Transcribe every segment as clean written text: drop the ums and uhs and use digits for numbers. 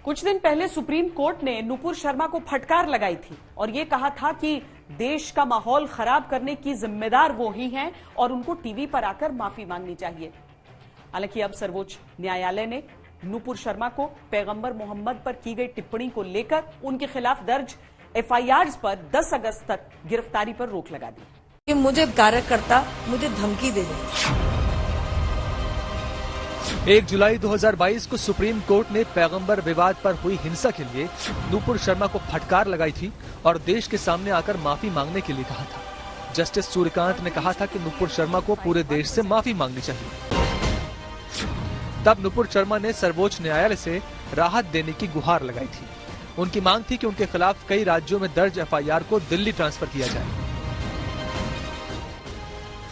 कुछ दिन पहले सुप्रीम कोर्ट ने नुपुर शर्मा को फटकार लगाई थी और ये कहा था कि देश का माहौल खराब करने की जिम्मेदार वो ही हैं और उनको टीवी पर आकर माफी मांगनी चाहिए। हालांकि अब सर्वोच्च न्यायालय ने नुपुर शर्मा को पैगंबर मोहम्मद पर की गई टिप्पणी को लेकर उनके खिलाफ दर्ज एफआईआर पर 10 अगस्त तक गिरफ्तारी पर रोक लगा दी। मुझे कार्यकर्ता मुझे धमकी दे रहे। 1 जुलाई 2022 को सुप्रीम कोर्ट ने पैगंबर विवाद पर हुई हिंसा के लिए नुपुर शर्मा को फटकार लगाई थी और देश के सामने आकर माफी मांगने के लिए कहा था। जस्टिस सूर्यकांत ने कहा था कि नुपुर शर्मा को पूरे देश से माफी मांगनी चाहिए। तब नुपुर शर्मा ने सर्वोच्च न्यायालय से राहत देने की गुहार लगाई थी। उनकी मांग थी कि उनके खिलाफ कई राज्यों में दर्ज एफआईआर को दिल्ली ट्रांसफर किया जाए,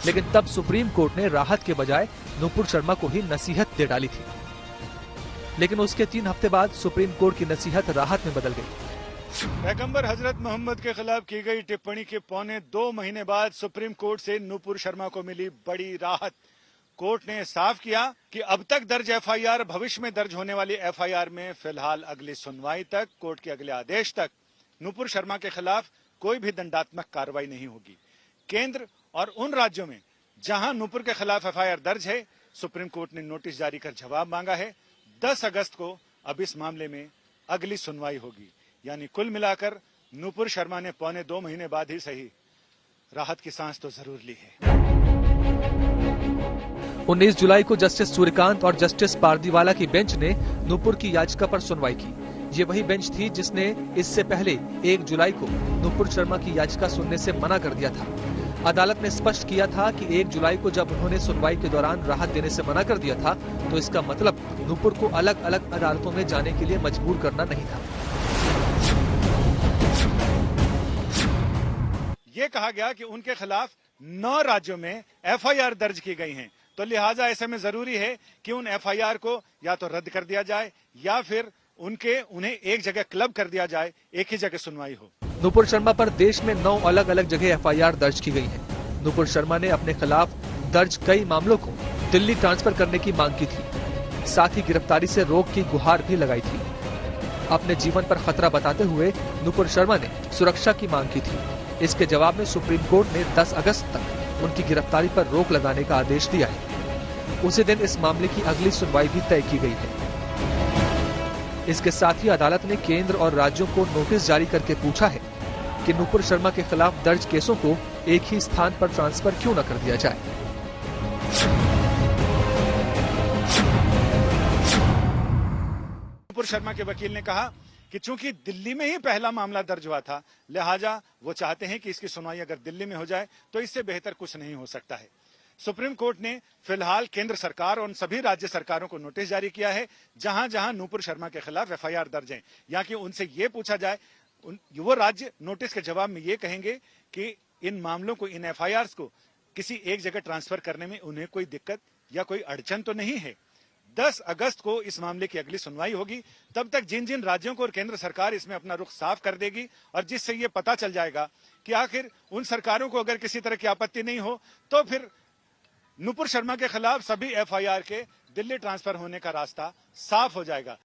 लेकिन तब सुप्रीम कोर्ट ने राहत के बजाय नुपुर शर्मा को ही नसीहत दे डाली थी। लेकिन उसके 3 हफ्ते बाद सुप्रीम कोर्ट की नसीहत राहत में बदल गई। पैगंबर हजरत मोहम्मद के खिलाफ की गई टिप्पणी के पौने 2 महीने बाद सुप्रीम कोर्ट से नुपुर शर्मा को मिली बड़ी राहत। कोर्ट ने साफ किया कि अब तक दर्ज एफआईआर भविष्य में दर्ज होने वाली एफआईआर में फिलहाल अगली सुनवाई तक, कोर्ट के अगले आदेश तक नुपुर शर्मा के खिलाफ कोई भी दंडात्मक कार्रवाई नहीं होगी। केंद्र और उन राज्यों में जहां नुपुर के खिलाफ एफआईआर दर्ज है, सुप्रीम कोर्ट ने नोटिस जारी कर जवाब मांगा है। 10 अगस्त को अब इस मामले में अगली सुनवाई होगी। यानी कुल मिलाकर नुपुर शर्मा ने पौने 2 महीने बाद ही सही राहत की सांस तो जरूर ली है। 19 जुलाई को जस्टिस सूर्यकांत और जस्टिस पारदीवाला की बेंच ने नुपुर की याचिका पर सुनवाई की। ये वही बेंच थी जिसने इससे पहले 1 जुलाई को नुपुर शर्मा की याचिका सुनने से मना कर दिया था। अदालत ने स्पष्ट किया था कि 1 जुलाई को जब उन्होंने सुनवाई के दौरान राहत देने से मना कर दिया था, तो इसका मतलब नुपुर को अलग अलग अदालतों में जाने के लिए मजबूर करना नहीं था। ये कहा गया कि उनके खिलाफ 9 राज्यों में एफआईआर दर्ज की गई हैं, तो लिहाजा ऐसे में जरूरी है कि उन एफआईआर को या तो रद्द कर दिया जाए या फिर उन्हें एक जगह क्लब कर दिया जाए, एक ही जगह सुनवाई हो। नुपुर शर्मा पर देश में 9 अलग अलग जगह एफआईआर दर्ज की गई है। नुपुर शर्मा ने अपने खिलाफ दर्ज कई मामलों को दिल्ली ट्रांसफर करने की मांग की थी। साथ ही गिरफ्तारी से रोक की गुहार भी लगाई थी। अपने जीवन पर खतरा बताते हुए नुपुर शर्मा ने सुरक्षा की मांग की थी। इसके जवाब में सुप्रीम कोर्ट ने 10 अगस्त तक उनकी गिरफ्तारी पर रोक लगाने का आदेश दिया है। उसी दिन इस मामले की अगली सुनवाई भी तय की गई है। इसके साथ ही अदालत ने केंद्र और राज्यों को नोटिस जारी करके पूछा है कि नुपुर शर्मा के खिलाफ दर्ज केसों को एक ही स्थान पर ट्रांसफर क्यों न कर दिया जाए। नुपुर शर्मा के वकील ने कहा कि चूंकि दिल्ली में ही पहला मामला दर्ज हुआ था, लिहाजा वो चाहते हैं कि इसकी सुनवाई अगर दिल्ली में हो जाए तो इससे बेहतर कुछ नहीं हो सकता है। सुप्रीम कोर्ट ने फिलहाल केंद्र सरकार और उन सभी राज्य सरकारों को नोटिस जारी किया है जहां जहां नुपुर शर्मा के खिलाफ एफआईआर दर्ज है, या कि उनसे ये पूछा जाए, वो राज्य नोटिस के जवाब में ये कहेंगे कि इन मामलों को, इन एफआईआर को किसी एक जगह ट्रांसफर करने में उन्हें कोई दिक्कत या कोई अड़चन तो नहीं है। 10 अगस्त को इस मामले की अगली सुनवाई होगी। तब तक जिन जिन राज्यों को और केंद्र सरकार इसमें अपना रुख साफ कर देगी और जिससे ये पता चल जाएगा कि आखिर उन सरकारों को अगर किसी तरह की आपत्ति नहीं हो, तो फिर नुपुर शर्मा के खिलाफ सभी एफआईआर के दिल्ली ट्रांसफर होने का रास्ता साफ हो जाएगा।